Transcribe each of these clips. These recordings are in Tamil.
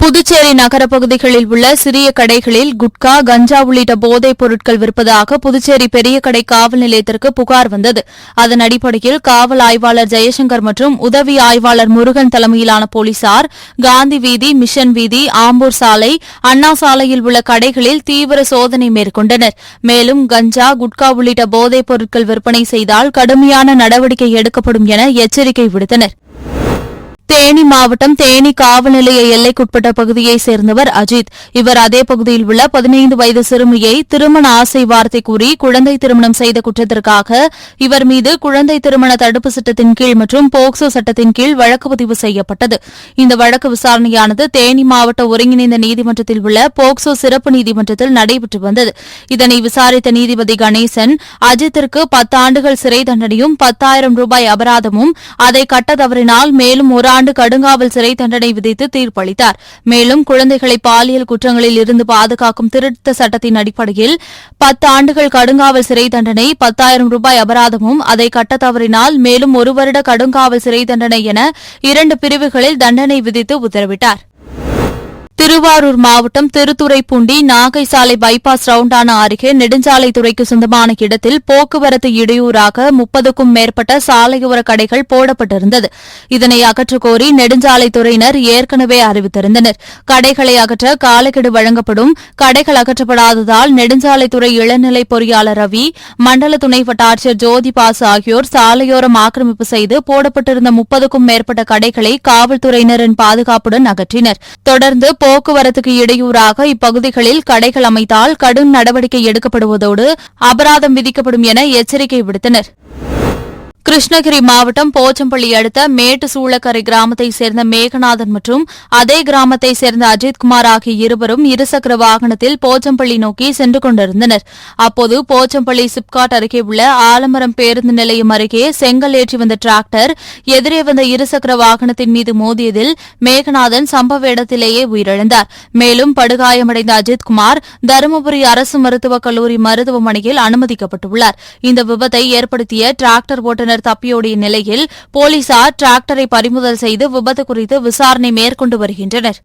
புதுச்சேரி நகர பகுதிகளில் உள்ள சிறிய கடைகளில் குட்கா கஞ்சா உள்ளிட்ட போதைப் பொருட்கள் விற்பதாக புதுச்சேரி பெரிய கடை காவல் நிலையத்திற்கு புகார் வந்தது. அதன் அடிப்படையில் காவல் ஆய்வாளர் ஜெயசங்கர் மற்றும் உதவி ஆய்வாளர் முருகன் தலைமையிலான போலீசார் காந்தி வீதி, மிஷன் வீதி, ஆம்பூர் சாலை, அண்ணா சாலையில் உள்ள கடைகளில் தீவிர சோதனை மேற்கொண்டனர். மேலும் கஞ்சா, குட்கா உள்ளிட்ட போதைப் பொருட்கள் விற்பனை செய்தால் கடுமையான நடவடிக்கை எடுக்கப்படும் என எச்சரிக்கை விடுத்தனர். தேனி மாவட்டம் தேனி காவல் நிலைய எல்லைக்குட்பட்ட பகுதியைச் சேர்ந்தவர் அஜித். இவர் அதே பகுதியில் உள்ள 15 வயது சிறுமியை திருமண ஆசை வார்த்தை கூறி குழந்தை திருமணம் செய்த குற்றத்திற்காக இவர் மீது குழந்தை திருமண தடுப்பு சட்டத்தின் கீழ் மற்றும் போக்சோ சட்டத்தின் கீழ் வழக்கு பதிவு செய்யப்பட்டது. இந்த வழக்கு விசாரணையானது தேனி மாவட்ட ஒருங்கிணைந்த நீதிமன்றத்தில் உள்ள போக்சோ சிறப்பு நீதிமன்றத்தில் நடைபெற்று வந்தது. இதனை விசாரித்த நீதிபதி கணேசன் அஜித்திற்கு 10 ஆண்டுகள் சிறை தண்டனையும் 10,000 ரூபாய் அபராதமும், அதை கட்ட தவறினால் மேலும் 1 ஆண்டு கடுங்காவல் சிறை தண்டனை விதித்து தீர்ப்பளித்தார். மேலும் குழந்தைகளை பாலியல் குற்றங்களில் இருந்து பாதுகாக்கும் திருத்த சட்டத்தின் அடிப்படையில் 10 ஆண்டுகள் கடுங்காவல் சிறை தண்டனை, 10,000 ரூபாய் அபராதமும், அதை கட்ட தவறினால் மேலும் 1 வருட கடுங்காவல் சிறை தண்டனை என 2 பிரிவுகளில் தண்டனை விதித்து உத்தரவிட்டார். திருவாரூர் மாவட்டம் திருத்துறைப்பூண்டி நாகை சாலை பைபாஸ் ரவுண்டானா அருகே நெடுஞ்சாலைத்துறைக்கு சொந்தமான இடத்தில் போக்குவரத்து இடையூறாக 30க்கும் மேற்பட்ட சாலையோர கடைகள் போடப்பட்டிருந்தது. இதனை அகற்றக் கோரி நெடுஞ்சாலைத்துறையினர் ஏற்கனவே அறிவித்திருந்தனர். கடைகளை அகற்ற காலக்கெடு வழங்கப்படும். கடைகள் அகற்றப்படாததால் நெடுஞ்சாலைத்துறை இளநிலை பொறியாளர் ரவி, மண்டல துணை வட்டாட்சியர் ஜோதி பாசு ஆகியோர் சாலையோரம் ஆக்கிரமிப்பு செய்து போடப்பட்டிருந்த 30க்கும் மேற்பட்ட கடைகளை காவல்துறையினரின் பாதுகாப்புடன் அகற்றினர். தொடர்ந்து போக்குவரத்துக்கு இடையூறாக இப்பகுதிகளில் கடைகள் அமைத்தால் கடும் நடவடிக்கை எடுக்கப்படுவதோடு அபராதம் விதிக்கப்படும் என எச்சரிக்கை விடுத்தனர். கிருஷ்ணகிரி மாவட்டம் போச்சம்பள்ளி அடுத்த மேட்டு சூளக்கரை கிராமத்தைச் சேர்ந்த மேகநாதன் மற்றும் அதே கிராமத்தைச் சேர்ந்த அஜித்குமார் ஆகிய இருவரும் இருசக்கர வாகனத்தில் போச்சம்பள்ளி நோக்கி சென்று கொண்டிருந்தனர். அப்போது போச்சம்பள்ளி சிப்காட் அருகே உள்ள ஆலமரம் பேருந்து நிலையம் அருகே செங்கல் ஏற்றி வந்த டிராக்டர் எதிரே வந்த இருசக்கர வாகனத்தின் மீது மோதியதில் மேகநாதன் சம்பவ இடத்திலேயே உயிரிழந்தார். மேலும் படுகாயமடைந்த அஜித்குமார் தருமபுரி அரசு மருத்துவக் கல்லூரி மருத்துவமனையில் அனுமதிக்கப்பட்டுள்ளார். இந்த விபத்தை ஏற்படுத்திய டிராக்டர் ஓட்டுநர் தப்பியோடிய நிலையில் போலீசார் டிராக்டரை பறிமுதல் செய்து விபத்து குறித்து விசாரணை மேற்கொண்டு வருகின்றனர்.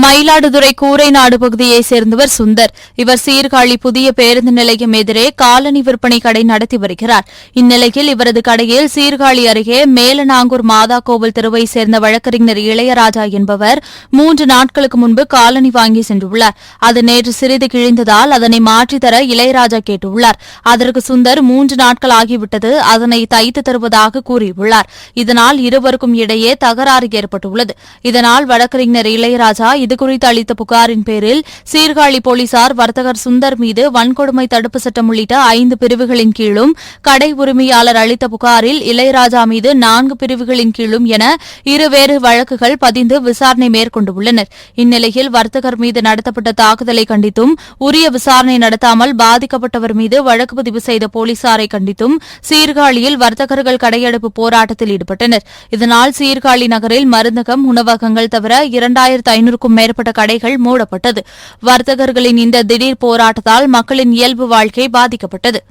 மயிலாடுதுறை கூரைநாடு பகுதியைச் சேர்ந்தவர் சுந்தர். இவர் சீர்காழி புதிய பேருந்து நிலையம் எதிரே காலணி விற்பனை கடை நடத்தி வருகிறார். இந்நிலையில் இவரது கடையில் சீர்காழி அருகே மேலநாங்கூர் மாதா கோவில் தெருவைச் சேர்ந்த வழக்கறிஞர் இளையராஜா என்பவர் 3 நாட்களுக்கு முன்பு காலணி வாங்கி சென்றுள்ளார். அது நேற்று சிறிது கிழிந்ததால் அதனை மாற்றித்தர இளையராஜா கேட்டுள்ளார். அதற்கு சுந்தர் 3 நாட்கள் ஆகிவிட்டது, அதனை தைத்து தருவதாக கூறியுள்ளார். இதனால் இருவருக்கும் இடையே தகராறு ஏற்பட்டுள்ளது. இதனால் வழக்கறிஞர் இளையராஜா இதுகுறித்து அளித்த புகாரின் பேரில் சீர்காழி போலீசார் வர்த்தகர் சுந்தர் மீது வன்கொடுமை தடுப்பு சட்டம் உள்ளிட்ட 5 பிரிவுகளின் கீழும், கடை உரிமையாளர் அளித்த புகாரில் இளையராஜா மீது 4 பிரிவுகளின் கீழும் என இருவேறு வழக்குகள் பதிந்து விசாரணை மேற்கொண்டுள்ளனர். இந்நிலையில் வர்த்தகர் மீது நடத்தப்பட்ட தாக்குதலை கண்டித்தும், உரிய விசாரணை நடத்தாமல் பாதிக்கப்பட்டவர் மீது வழக்கு பதிவு செய்த போலீசாரை கண்டித்தும் சீர்காழியில் வர்த்தகர்கள் கடையடைப்பு போராட்டத்தில் ஈடுபட்டனர். இதனால் சீர்காழி நகரில் மருந்தகம், உணவகங்கள் தவிர 2500க்கும் மேற்பட்ட கடைகள் மூடப்பட்டது. வர்த்தகர்களின் இந்த திடீர் போராட்டத்தால் மக்களின் இயல்பு வாழ்க்கை பாதிக்கப்பட்டது.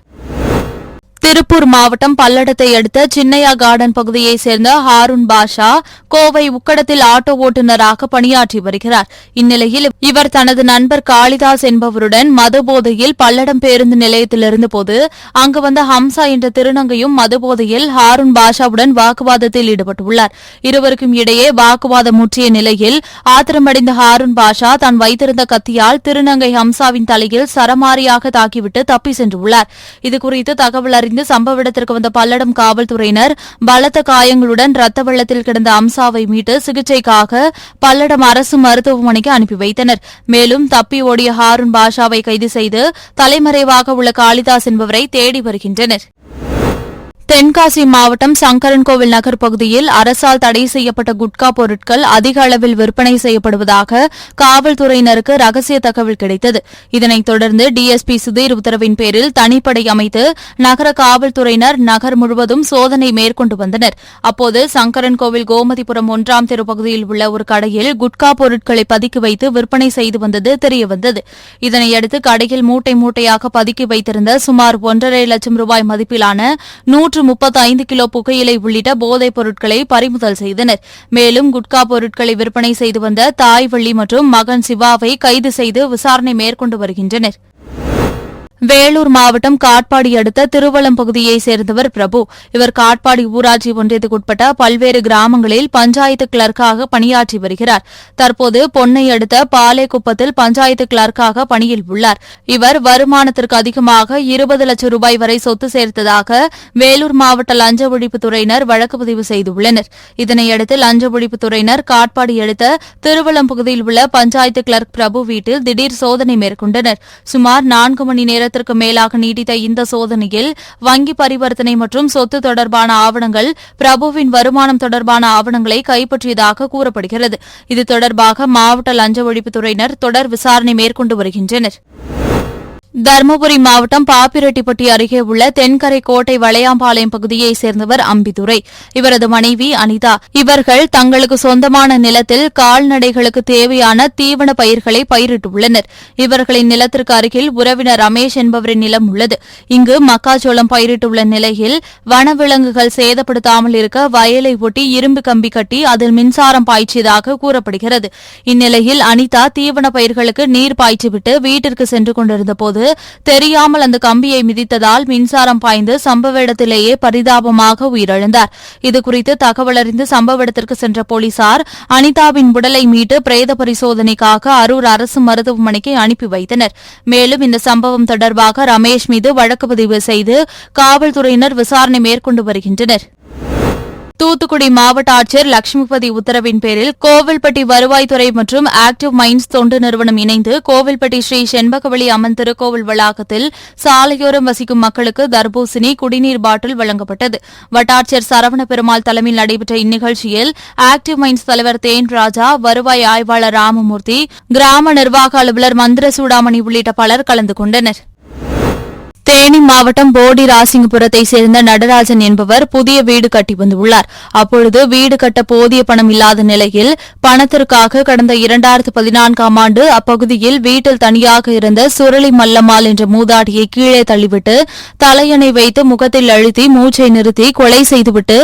திருப்பூர் மாவட்டம் பல்லடத்தை அடுத்த சின்னையா கார்டன் பகுதியைச் சேர்ந்த ஹாரூன் பாஷா கோவை உக்கடத்தில் ஆட்டோ ஓட்டுநராக பணியாற்றி வருகிறார். இந்நிலையில் இவர் தனது நண்பர் காளிதாஸ் என்பவருடன் மதுபோதையில் பல்லடம் பேருந்து நிலையத்தில் இருந்தபோது அங்கு வந்த ஹம்சா என்ற திருநங்கையும் மதுபோதையில் ஹாரூன் பாஷாவுடன் வாக்குவாதத்தில் ஈடுபட்டுள்ளார். இருவருக்கும் இடையே வாக்குவாதம் முற்றிய நிலையில் ஆத்திரமடைந்த ஹாரூன் பாஷா தான் வைத்திருந்த கத்தியால் திருநங்கை ஹம்சாவின் தலையில் சரமாரியாக தாக்கிவிட்டு தப்பி சென்றுள்ளார். இதுகுறித்து தகவல் அறிந்து சம்பவ இடத்திற்கு வந்த பல்லடம் காவல்துறையினர் பலத்த காயங்களுடன் ரத்த வெள்ளத்தில் கிடந்த அம்சாவை மீட்டு சிகிச்சைக்காக பல்லடம் அரசு மருத்துவமனைக்கு அனுப்பி வைத்தனர். மேலும் தப்பி ஓடிய ஹாரூன் பாஷாவை கைது செய்து தலைமறைவாக உள்ள காளிதாஸ் என்பவரை தேடி வருகின்றனர். தென்காசி மாவட்டம் சங்கரன்கோவில் நகர் பகுதியில் அரசால் தடை செய்யப்பட்ட குட்கா பொருட்கள் அதிக அளவில் விற்பனை செய்யப்படுவதாக காவல்துறையினருக்கு ரகசிய தகவல் கிடைத்தது. இதனைத் தொடர்ந்து டிஎஸ்பி சுதீர் உத்தரவின் பேரில் தனிப்படை அமைத்து நகர காவல்துறையினர் நகர் முழுவதும் சோதனை மேற்கொண்டு வந்தனர். அப்போது சங்கரன்கோவில் கோமதிபுரம் 1ஆம் தெரு பகுதியில் உள்ள ஒரு கடையில் குட்கா பொருட்களை பதுக்கி வைத்து விற்பனை செய்து வந்தது தெரியவந்தது. இதனையடுத்து கடையில் மூட்டை மூட்டையாக பதுக்கி வைத்திருந்த சுமார் 1,50,000 ரூபாய் மதிப்பிலான 100 135 கிலோ புகையிலை உள்ளிட்ட போதைப் பொருட்களை பறிமுதல் செய்தனர். மேலும் குட்கா பொருட்களை விற்பனை செய்து வந்த தாய்வள்ளி மற்றும் மகன் சிவாவை கைது செய்து விசாரணை மேற்கொண்டு வருகின்றனர். வேலூர் மாவட்டம் காட்பாடி அடுத்த திருவலம் பகுதியைச் சேர்ந்தவர் பிரபு. இவர் காட்பாடி ஊராட்சி ஒன்றியத்துக்குட்பட்ட பல்வேறு கிராமங்களில் பஞ்சாயத்து கிளர்க்காக பணியாற்றி வருகிறார். தற்போது பொன்னை அடுத்த பாலேக்குப்பத்தில் பஞ்சாயத்து கிளர்க்காக பணியில் உள்ளார். இவர் வருமானத்திற்கு அதிகமாக 20 லட்சம் ரூபாய் வரை சொத்து சேர்த்ததாக வேலூர் மாவட்ட லஞ்ச ஒழிப்புத்துறையினர் வழக்கு பதிவு செய்துள்ளனர். இதனையடுத்து லஞ்ச ஒழிப்புத்துறையினர் காட்பாடி அடுத்த திருவலம் பகுதியில் உள்ள பஞ்சாயத்து கிளர்க் பிரபு வீட்டில் திடீர் சோதனை மேற்கொண்டனர். சுமார் 4 மணி நேரத்திற்கு மேலாக நீடித்த இந்த சோதனையில் வங்கி பரிவர்த்தனை மற்றும் சொத்து தொடர்பான ஆவணங்கள், பிரபுவின் வருமானம் தொடர்பான ஆவணங்களை கைப்பற்றியதாக கூறப்படுகிறது. இது தொடர்பாக மாவட்ட லஞ்ச ஒழிப்புத்துறையினர் தொடர் விசாரணை மேற்கொண்டு வருகின்றனர். தருமபுரி மாவட்டம் பாப்பிரெட்டிப்பட்டி அருகே உள்ள தென்கரை கோட்டை வளையாம்பாளையம் பகுதியைச் சேர்ந்தவர் அம்பிதுரை. இவரது மனைவி அனிதா. இவர்கள் தங்களுக்கு சொந்தமான நிலத்தில் கால்நடைகளுக்கு தேவையான தீவன பயிர்களை பயிரிட்டுள்ளனர். இவர்களின் நிலத்திற்கு அருகில் உறவினர் ரமேஷ் என்பவரின் நிலம் உள்ளது. இங்கு மக்காச்சோளம் பயிரிட்டுள்ள நிலையில் வனவிலங்குகள் சேதப்படுத்தாமல் இருக்க வயலை ஒட்டி இரும்பு கம்பி கட்டி அதில் மின்சாரம் பாய்ச்சியதாக கூறப்படுகிறது. இந்நிலையில் அனிதா தீவன பயிர்களுக்கு நீர் பாய்ச்சிவிட்டு வீட்டிற்கு சென்று கொண்டிருந்தபோது தெரியாமல் அந்த கம்பியை மிதித்ததால் மின்சாரம் பாய்ந்து சம்பவ இடத்திலேயே பரிதாபமாக உயிரிழந்தார். இதுகுறித்து தகவல் அறிந்து சம்பவ இடத்திற்கு சென்ற போலீசார் அனிதாவின் உடலை மீட்டு பிரேத பரிசோதனைக்காக அரூர் அரசு மருத்துவமனைக்கு அனுப்பி வைத்தனர். மேலும் இந்த சம்பவம் தொடர்பாக ரமேஷ் மீது வழக்கு பதிவு செய்து காவல்துறையினர் விசாரணை மேற்கொண்டு வருகின்றனர். தூத்துக்குடி மாவட்ட ஆட்சியர் லட்சுமிபதி உத்தரவின் பேரில் கோவில்பட்டி வருவாய்த்துறை மற்றும் ஆக்டிவ் மைண்ட்ஸ் தொண்டு நிறுவனம் இணைந்து கோவில்பட்டி ஸ்ரீ செண்பகவல்லி அம்மன் திருக்கோவில் வளாகத்தில் சாலையோரம் வசிக்கும் மக்களுக்கு தர்பூசணி, குடிநீர் பாட்டில் வழங்கப்பட்டது. வட்டாட்சியர் சரவண பெருமாள் தலைமையில் நடைபெற்ற இந்நிகழ்ச்சியில் ஆக்டிவ் மைண்ட்ஸ் தலைவர் தேன்ராஜா, வருவாய் ஆய்வாளர் ராமமூர்த்தி, கிராம நிர்வாக அலுவலர் மந்திர சூடாமணி உள்ளிட்ட பலர் கலந்து கொண்டனர். தேனி மாவட்டம் போடி ராசிங்கபுரத்தைச் சேர்ந்த நடராஜன் என்பவர் புதிய வீடு கட்டி வந்துள்ளார். அப்பொழுது வீடு கட்ட போதிய பணம் இல்லாத நிலையில் பணத்திற்காக கடந்த 2014ஆம் ஆண்டு அப்பகுதியில் வீட்டில் தனியாக இருந்த சுரளி மல்லம்மாள் என்ற மூதாட்டியை கீழே தள்ளிவிட்டு தலையணை வைத்து முகத்தில் அழுத்தி மூச்சை நிறுத்தி கொலை செய்துவிட்டு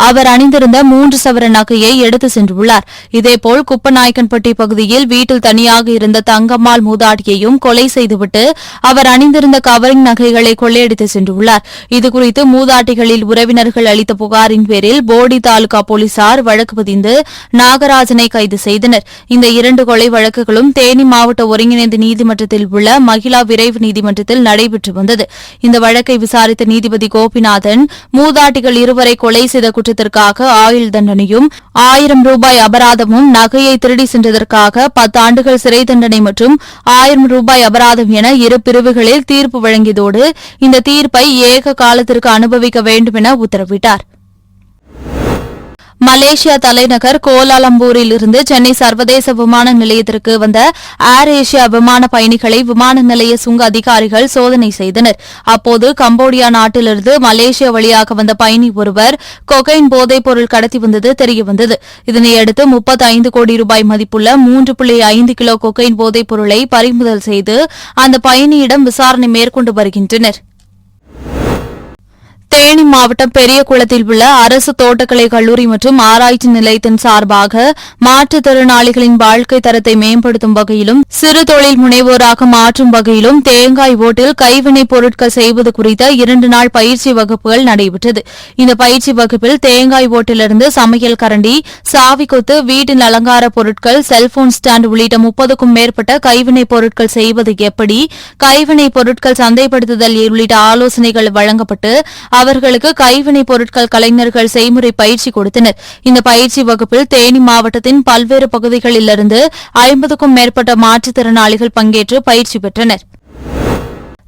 அவர் அணிந்திருந்த 3 சவர நகையை எடுத்து சென்றுள்ளார். இதேபோல் குப்பநாயக்கன்பட்டி பகுதியில் வீட்டில் தனியாக இருந்த தங்கம்மாள் மூதாட்டியையும் கொலை செய்துவிட்டு அவர் அணிந்திருந்த கவரிங் நகைகளை கொள்ளையடித்து சென்றுள்ளார். இதுகுறித்து மூதாட்டிகளில் உறவினர்கள் அளித்த புகாரின் பேரில் போடி தாலுகா போலீசார் வழக்கு பதிந்து நாகராஜனை கைது செய்தனர். இந்த 2 கொலை வழக்குகளும் தேனி மாவட்ட ஒருங்கிணைந்த நீதிமன்றத்தில் உள்ள மகிழா விரைவு நீதிமன்றத்தில் நடைபெற்று வந்தது. இந்த வழக்கை விசாரித்த நீதிபதி கோபிநாதன் மூதாட்டிகள் இருவரை கொலை செய்த குற்றத்திற்காக ஆயுள் தண்டனையும் 1000 ரூபாய் அபராதமும், நகையை திருடி சென்றதற்காக 10 ஆண்டுகள் சிறை தண்டனை மற்றும் 1000 ரூபாய் அபராதம் என 2 பிரிவுகளில் தீர்ப்பு வழங்கியதோடு இந்த தீர்ப்பை ஏக காலத்திற்கு அனுபவிக்க வேண்டும் என உத்தரவிட்டார். மலேசியா தலைநகர் கோலாலம்பூரில் இருந்து சென்னை சர்வதேச விமான நிலையத்திற்கு வந்த ஏர் ஏசியா விமான பயணிகளை விமான நிலைய சுங்க அதிகாரிகள் சோதனை செய்தனர். அப்போது கம்போடியா நாட்டிலிருந்து மலேசியா வழியாக வந்த பயணி ஒருவர் கொகைன் போதைப் பொருள் கடத்தி வந்தது தெரியவந்தது. இதனையடுத்து 35 கோடி ரூபாய் மதிப்புள்ள 3.5 கிலோ கொகைன் போதைப் பொருளை பறிமுதல் செய்து அந்த பயணியிடம் விசாரணை மேற்கொண்டு வருகின்றனர். தேனி மாவட்டம் பெரியகுளத்தில் உள்ள அரசு தோட்டக்கலை கல்லூரி மற்றும் ஆராய்ச்சி நிலையத்தின் சார்பாக மாற்றுத்திறனாளிகளின் வாழ்க்கை தரத்தை மேம்படுத்தும் வகையிலும் சிறு தொழில் முனைவோராக மாற்றும் வகையிலும் தேங்காய் ஓட்டில் கைவினைப் பொருட்கள் செய்வது குறித்த 2 நாள் பயிற்சி வகுப்புகள் நடைபெற்றது. இந்த பயிற்சி வகுப்பில் தேங்காய் ஓட்டிலிருந்து சமையல் கரண்டி, சாவி கொத்து, வீட்டின் அலங்கார பொருட்கள், செல்போன் ஸ்டாண்ட் உள்ளிட்ட 30க்கும் மேற்பட்ட கைவினைப் பொருட்கள் செய்வது எப்படி, கைவினைப் பொருட்கள் சந்தைப்படுத்துதல் உள்ளிட்ட ஆலோசனைகள் வழங்கப்பட்டு அவர்களுக்கு கைவினைப் பொருட்கள் கலைஞர்கள் செய்முறை பயிற்சி கொடுத்தனர். இந்த பயிற்சி வகுப்பில் தேனி மாவட்டத்தின் பல்வேறு பகுதிகளிலிருந்து 50க்கும் மேற்பட்ட மாற்றுத்திறனாளிகள் பங்கேற்று பயிற்சி பெற்றனர்.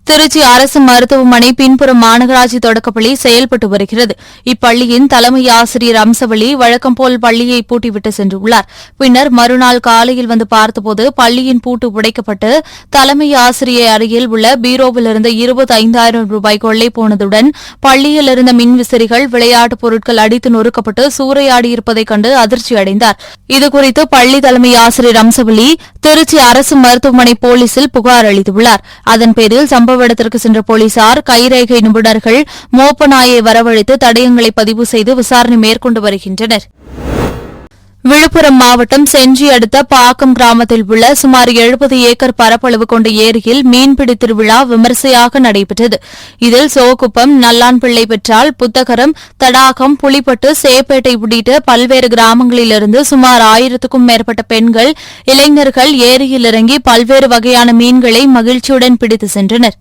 திருச்சி அரசு மருத்துவமனை பின்புறம் மாநகராட்சி தொடக்கப்பள்ளி செயல்பட்டு வருகிறது. இப்பள்ளியின் தலைமை ஆசிரியர் அம்சவள்ளி வழக்கம்போல் பள்ளியை பூட்டிவிட்டு சென்றுள்ளார். பின்னர் மறுநாள் காலையில் வந்து பார்த்தபோது பள்ளியின் பூட்டு உடைக்கப்பட்டு தலைமை ஆசிரியர் அருகில் உள்ள பீரோவிலிருந்து 25,000 ரூபாய் கொள்ளை போனதுடன் பள்ளியில் இருந்த மின்விசிறிகள், விளையாட்டுப் பொருட்கள் அடித்து நொறுக்கப்பட்டு சூறையாடியிருப்பதைக் கண்டு அதிர்ச்சி அடைந்தார். இதுகுறித்து பள்ளி தலைமை ஆசிரியர் அம்சவள்ளி திருச்சி அரசு மருத்துவமனை போலீசில் புகார் அளித்துள்ளார். அதன் பேரில் சம்பவ சம்பவ இடத்திற்கு சென்ற போலீசார் கைரேகை நிபுணர்கள் மோப்ப நாயை வரவழைத்து தடயங்களை பதிவு செய்து விசாரணை மேற்கொண்டு வருகின்றனர். விழுப்புரம் மாவட்டம் செஞ்சி அடுத்த பாக்கம் கிராமத்தில் உள்ள சுமார் 70 ஏக்கர் பரப்பளவு கொண்ட ஏரியில் மீன்பிடி திருவிழா விமரிசையாக நடைபெற்றது. இதில் சோகுப்பம், நல்லான்பிள்ளை பெற்றால், புத்தகரம், தடாகம், புலிப்பட்டு, சேப்பேட்டை உள்ளிட்ட பல்வேறு கிராமங்களிலிருந்து சுமார் 1000க்கும் மேற்பட்ட பெண்கள், இளைஞர்கள் ஏரியில் இறங்கி பல்வேறு வகையான மீன்களை மகிழ்ச்சியுடன் பிடித்து சென்றனர்.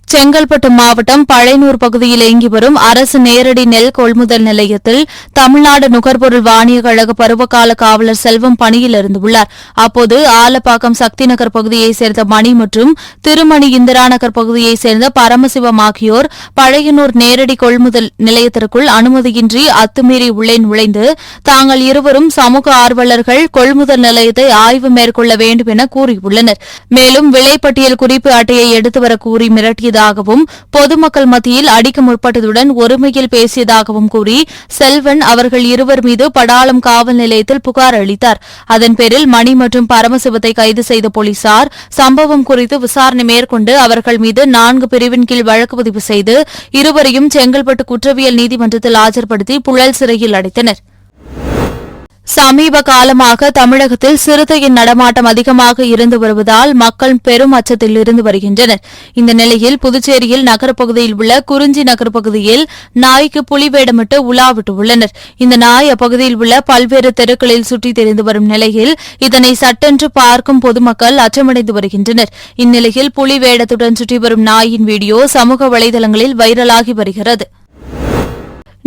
செங்கல்பட்டு மாவட்டம் பழையனூர் பகுதியில் இயங்கி வரும் அரசு நேரடி நெல் கொள்முதல் நிலையத்தில் தமிழ்நாடு நுகர்பொருள் வாணியக் கழக பருவகால காவலர் செல்வம் பணியில் இருந்துள்ளார். அப்போது ஆலப்பாக்கம் சக்தி நகர் பகுதியைச் சேர்ந்த மணி மற்றும் திருமணி இந்திரா நகர் பகுதியைச் சேர்ந்த பரமசிவம் ஆகியோர் பழையனூர் நேரடி கொள்முதல் நிலையத்திற்குள் அனுமதியின்றி அத்துமீறி உள்ளே நுழைந்து தாங்கள் இருவரும் சமூக ஆர்வலர்கள் கொள்முதல் நிலையத்தை ஆய்வு மேற்கொள்ள வேண்டும் என கூறியுள்ளனர். மேலும் விலைப்பட்டியல் குறிப்பு அட்டையை எடுத்து வர கூறி மிரட்டியதாக பொதுமக்கள் மத்தியில் அடிக்க முற்பட்டதுடன் ஒருமையில் பேசியதாகவும் கூறி செல்வன் அவர்கள் இருவர் மீது படாளம் காவல் நிலையத்தில் புகார் அளித்தார். அதன் பேரில் மணி மற்றும் பரமசிவத்தை கைது செய்த போலீசார் சம்பவம் குறித்து விசாரணை மேற்கொண்டு அவர்கள் மீது 4 பிரிவின் கீழ் வழக்கு பதிவு செய்து இருவரையும் செங்கல்பட்டு குற்றவியல் நீதிமன்றத்தில் ஆஜர்படுத்தி புழல் சிறையில் அடைத்தனர். சமீப காலமாக தமிழகத்தில் சிறுத்தையின் நடமாட்டம் அதிகமாக இருந்து வருவதால் மக்கள் பெரும் அச்சத்தில் இருந்து வருகின்றனர். இந்த நிலையில் புதுச்சேரியில் நகரப்பகுதியில் உள்ள குறிஞ்சி நகர் பகுதியில் நாய்க்கு புலி வேடமிட்டு உலாவிட்டு உள்ளனர். இந்த நாய் அப்பகுதியில் உள்ள பல்வேறு தெருக்களில் சுற்றித் திரிந்து வரும் நிலையில் இதனை சட்டென்று பார்க்கும் பொதுமக்கள் அச்சமடைந்து வருகின்றனர். இந்நிலையில் புலி வேடத்துடன் சுற்றி வரும் நாயின் வீடியோ சமூக வலைதளங்களில் வைரலாகி வருகிறது.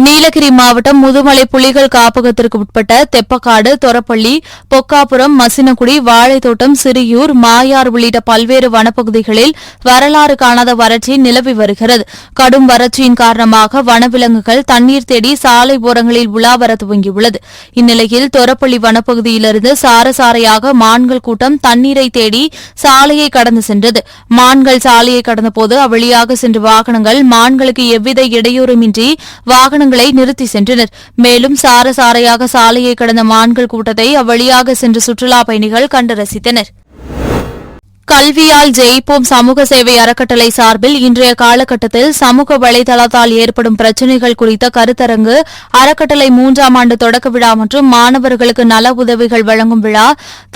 நீலகிரி மாவட்டம் முதுமலை புலிகள் காப்பகத்திற்கு உட்பட்ட தெப்பக்காடு, தொரப்பள்ளி, பொக்காபுரம், மசினகுடி, வாழைத்தோட்டம், சிறியூர், மாயார் உள்ளிட்ட பல்வேறு வனப்பகுதிகளில் வரலாறு காணாத வறட்சி நிலவி வருகிறது. கடும் வறட்சியின் காரணமாக வனவிலங்குகள் தண்ணீர் தேடி சாலை ஓரங்களில் உலாவர துவங்கியுள்ளது. இந்நிலையில் தொரப்பள்ளி வனப்பகுதியிலிருந்து சாரசாரையாக மான்கள் கூட்டம் தண்ணீரை தேடி சாலையை கடந்து சென்றது. மான்கள் சாலையை கடந்தபோது அவ்வழியாக சென்ற வாகனங்கள் மான்களுக்கு எவ்வித இடையூறுமின்றி வாகனங்களை நிறுத்தி சென்றனர். மேலும் சாரசாரையாக சாலையை கடந்த மான்கள் கூட்டத்தை அவ்வழியாக சென்று சுற்றுலா பயணிகள் கண்டு ரசித்தனர். கல்வியால் ஜெயிப்போம் சமூக சேவை அறக்கட்டளை சார்பில் இன்றைய காலகட்டத்தில் சமூக வலைதளத்தால் ஏற்படும் பிரச்சினைகள் குறித்த கருத்தரங்கு, அறக்கட்டளை 3ஆம் ஆண்டு தொடக்க விழா மற்றும் மாணவர்களுக்கு நல உதவிகள் வழங்கும் விழா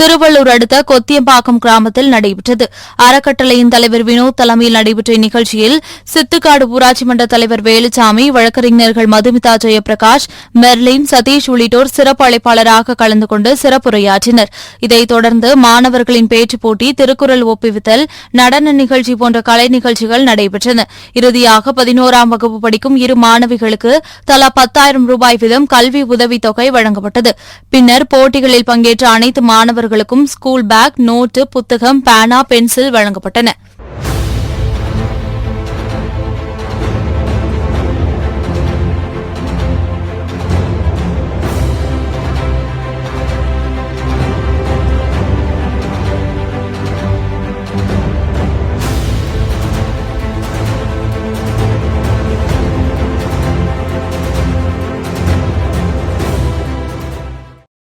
திருவள்ளூர் அடுத்த கொத்தியம்பாக்கம் கிராமத்தில் நடைபெற்றது. அறக்கட்டளையின் தலைவர் வினோத் தலைமையில் நடைபெற்ற இந்நிகழ்ச்சியில் சித்துக்காடு ஊராட்சி மன்ற தலைவர் வேலுச்சாமி, வழக்கறிஞர்கள் மதுமிதா ஜெயபிரகாஷ், மெர்லின், சதீஷ் உள்ளிட்டோர் சிறப்பு அழைப்பாளராக கலந்து கொண்டு சிறப்புரையாற்றினர். இதைத் தொடர்ந்து மாணவர்களின் பேச்சுப் போட்டி, திருக்குறள் ஒப்புவித்தல், நடன நிகழ்ச்சி போன்ற கலை நிகழ்ச்சிகள் நடைபெற்றன. இறுதியாக 11ஆம் வகுப்பு படிக்கும் 2 மாணவிகளுக்கு தலா 10,000 ரூபாய் வீதம் கல்வி உதவித் தொகை வழங்கப்பட்டது. பின்னர் போட்டிகளில் பங்கேற்ற அனைத்து மாணவர்களுக்கும் ஸ்கூல் பேக், நோட்டு, புத்தகம், பேனா, பென்சில் வழங்கப்பட்டன.